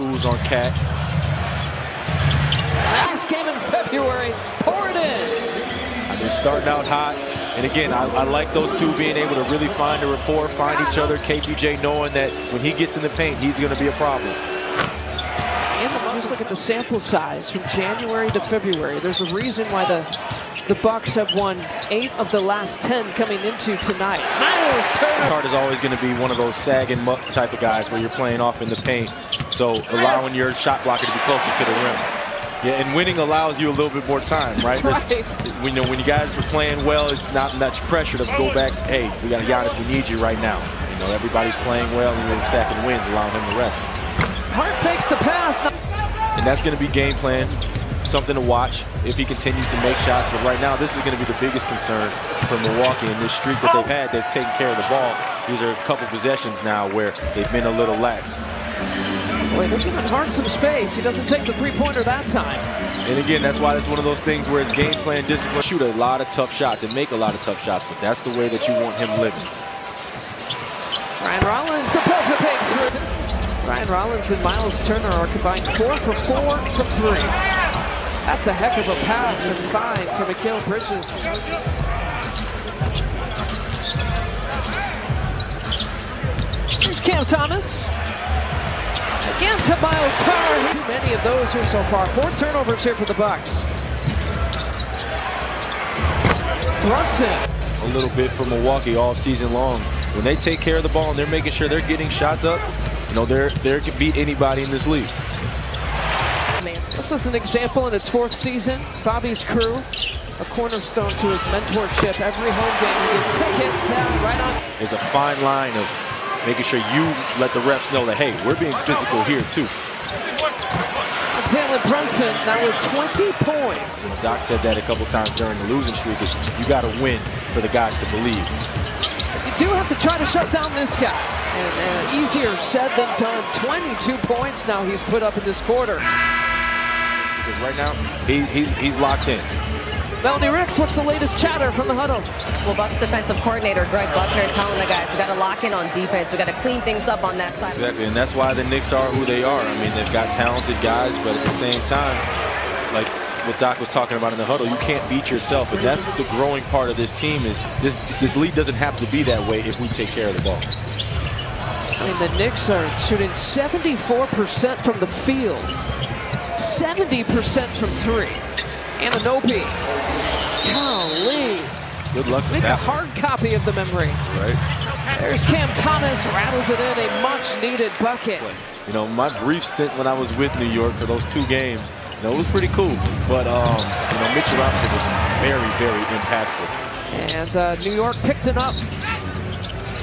Kuz on Cat. Last game in February, pour it in. They're starting out hot. And again, I like those two being able to really find a rapport, find each other. KPJ knowing that when he gets in the paint, he's going to be a problem. And just look at the sample size from January to February. There's a reason why the Bucks have won 8 of the last 10 coming into tonight. Miles Turner. Card is always going to be one of those sag and muck type of guys where you're playing off in the paint. So allowing your shot blocker to be closer to the rim. Yeah, and winning allows you a little bit more time, right? When you guys are playing well, it's not much pressure to go back. Hey, we got Giannis, we need you right now. You know, everybody's playing well, and you're stacking wins, allowing him to rest. Hart fakes the pass. And that's going to be game plan, something to watch if he continues to make shots. But right now, this is going to be the biggest concern for Milwaukee in this streak that they've had. They've taken care of the ball. These are a couple possessions now where they've been a little lax. Boy, they're giving Hart some space. He doesn't take the three-pointer that time. And again, that's why it's one of those things where it's game plan, discipline. Shoot a lot of tough shots and make a lot of tough shots, but that's the way that you want him living. Ryan Rollins, a perfect breakthrough. Ryan Rollins and Miles Turner are combined 4 for 4 from 3. That's a heck of a pass and 5 for Mikal Bridges. Here's Cam Thomas. Again to Miles Turner. Too many of those here so far. 4 turnovers here for the Bucks. Brunson. A little bit for Milwaukee all season long. When they take care of the ball and they're making sure they're getting shots up, you know, they can beat anybody in this league. This is an example in its 4th season. Bobby's crew, a cornerstone to his mentorship. Every home game he gets tickets right on. There's a fine line of making sure you let the refs know that, hey, we're being physical here too. Jalen Brunson now with 20 points. Doc said that a couple times during the losing streak is you got to win for the guys to believe. You do have to try to shut down this guy. And easier said than done. 22 points now he's put up in this quarter. Because right now, he's locked in. Melanie Ricks, what's the latest chatter from the huddle? Well, Bucks defensive coordinator Greg Buckner telling the guys, we got to lock in on defense. We got to clean things up on that side. Exactly, and that's why the Knicks are who they are. I mean, they've got talented guys, but at the same time, like what Doc was talking about in the huddle, you can't beat yourself. And that's the growing part of this team is this league doesn't have to be that way if we take care of the ball. I mean, the Knicks are shooting 74% from the field, 70% from 3. Anunoby. Golly. Good luck with Make that. a hard copy of the memory. Right. There's Cam Thomas, rattles it in, a much-needed bucket. You know, my brief stint when I was with New York for those 2 games, you know, it was pretty cool. But, you know, Mitchell Robinson was very, very impactful. And New York picked it up.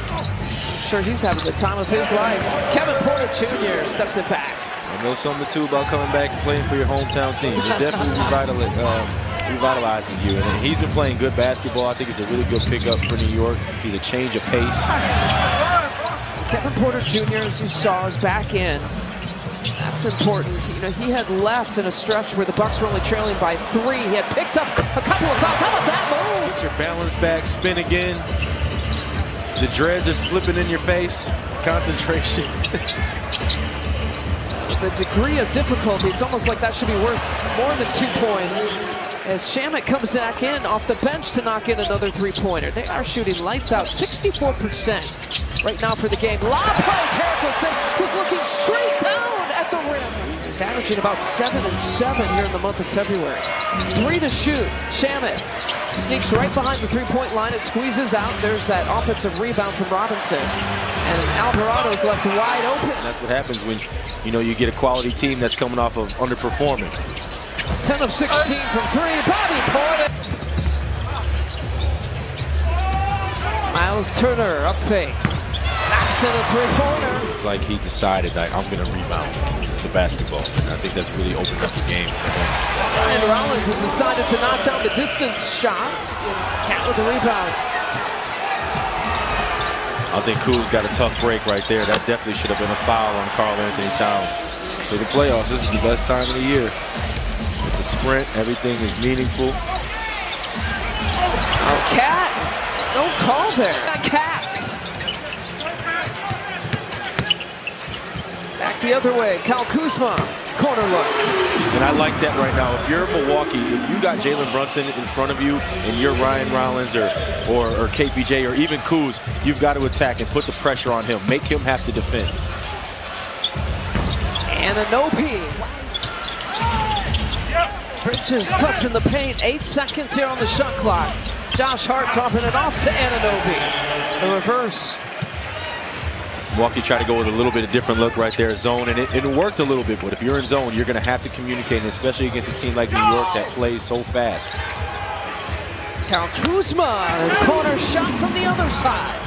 I'm sure he's having the time of his life. Kevin Porter Jr. steps it back. I know something, too, about coming back and playing for your hometown team. It definitely revitalizes you. And he's been playing good basketball. I think it's a really good pickup for New York. He's a change of pace. Kevin Porter Jr., as you saw, is back in. That's important. You know, he had left in a stretch where the Bucks were only trailing by 3. He had picked up a couple of fouls. How about that move? Get your balance back, spin again. The dreads are flipping in your face. Concentration. The degree of difficulty, it's almost like that should be worth more than 2 points. As Shamet comes back in off the bench to knock in another 3-pointer. They are shooting lights out, 64% right now for the game. Lob play, Jericho Sims, who's looking straight down at the rim. He's averaging about 7 and 7 here in the month of February. 3 to shoot. Shamet sneaks right behind the 3-point line. It squeezes out. There's that offensive rebound from Robinson. And Alvarado's left wide open. And that's what happens when, you know, you get a quality team that's coming off of underperforming. 10 of 16 from 3. Bobby Porter. Miles Turner up fake. Knocks in a 3-pointer. It's like he decided that I'm going to rebound the basketball. And I think that's really opened up the game for him. And Rollins has decided to knock down the distance shots. Cat with the rebound. I think Kuz got a tough break right there. That definitely should have been a foul on Karl-Anthony Towns. So the playoffs, this is the best time of the year. It's a sprint. Everything is meaningful. Oh, Cat. No call there. Cat. Back back the other way. Kyle Kuzma, corner look. And I like that right now. If you're Milwaukee, if you got Jalen Brunson in front of you and you're Ryan Rollins or KPJ or even Kuz, you've got to attack and put the pressure on him. Make him have to defend. Anunoby. Bridges touching the paint. 8 seconds here on the shot clock. Josh Hart dropping it off to Anunoby. The reverse. Milwaukee tried to go with a little bit of different look right there, zone, and it worked a little bit. But if you're in zone, you're going to have to communicate, and especially against a team like New York that plays so fast. Kyle Kuzma, corner shot from the other side.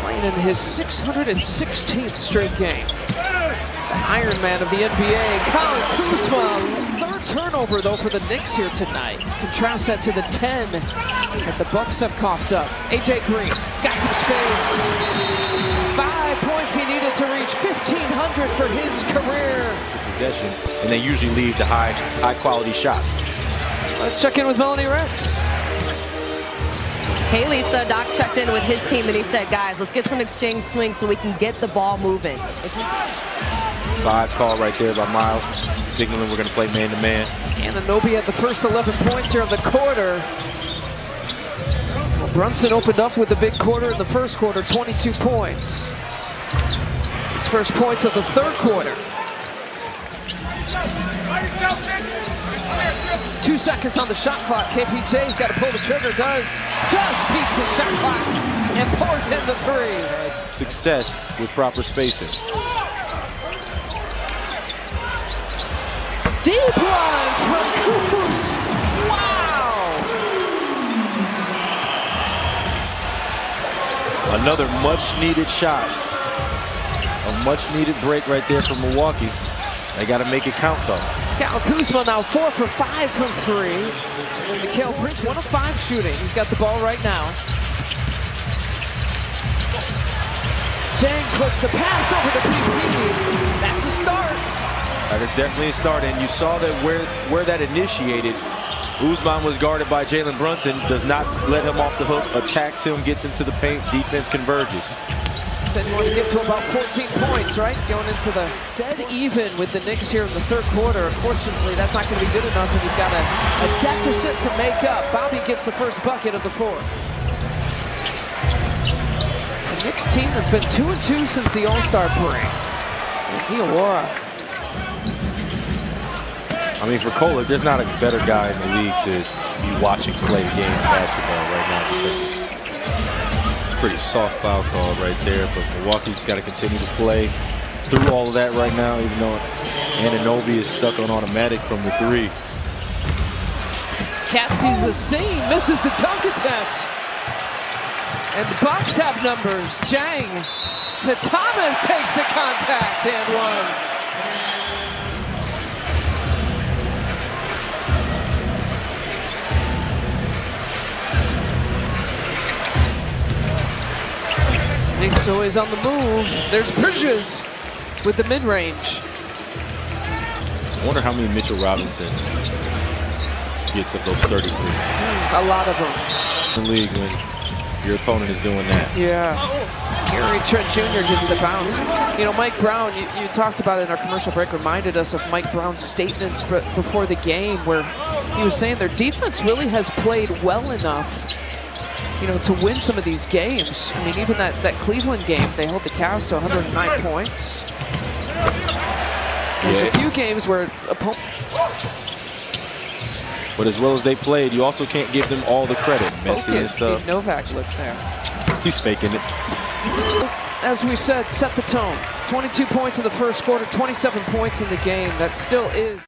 Playing in his 616th straight game. The Iron Man of the NBA, Kyle Kuzma. Third turnover, though, for the Knicks here tonight. Contrast that to the 10 that the Bucks have coughed up. A.J. Green, he's got some space. 5 points he needed to reach 1,500 for his career. Possession, and they usually lead to high-quality shots. Let's check in with Melanie Rex. Hey, Lisa, Doc checked in with his team, and he said, guys, let's get some exchange swings so we can get the ball moving. 5 call right there by Miles, signaling we're going to play man-to-man. Anunoby had the first 11 points here of the quarter. Brunson opened up with the big quarter in the first quarter, 22 points. His first points of the third quarter. 2 seconds on the shot clock. KPJ's got to pull the trigger, just beats the shot clock and pours in the 3. Success with proper spacing. Deep line from Kuz. Wow! Another much-needed shot. A much-needed break right there for Milwaukee. They got to make it count, though. Kyle Kuzma now 4 for 5 from 3. And Mikal Bridges, 1 of 5 shooting. He's got the ball right now. Chang puts the pass over to PP. That's a start. That is definitely a start, and you saw that where that initiated. Usman was guarded by Jalen Brunson, does not let him off the hook, attacks him, gets into the paint, defense converges. Said you want to get to about 14 points, right? Going into the dead even with the Knicks here in the third quarter. Unfortunately, that's not going to be good enough when you've got a deficit to make up. Bobby gets the first bucket of the 4th. The Knicks team that's been 2-2 since the All-Star break. And Diawara. I mean, for Kohler, there's not a better guy in the league to be watching play the game of basketball right now. Because it's a pretty soft foul call right there, but Milwaukee's got to continue to play through all of that right now, even though Anunoby is stuck on automatic from the 3. Cat sees the seam, misses the dunk attempt. And the Bucks have numbers. Chang to Thomas, takes the contact and 1. Knicks always on the move. There's Bridges with the mid-range. I wonder how many Mitchell Robinson gets of those 33. A lot of them. In the league when your opponent is doing that. Yeah. Gary Trent Jr. gets the bounce. You know, Mike Brown, you talked about it in our commercial break, reminded us of Mike Brown's statements before the game where he was saying their defense really has played well enough, you know, to win some of these games. I mean, even that Cleveland game, they held the Cavs to 109 points. There's a few games where opponents... But as well as they played, you also can't give them all the credit. Focus, Steve Novak looked there. He's faking it. As we said, set the tone. 22 points in the first quarter, 27 points in the game. That still is...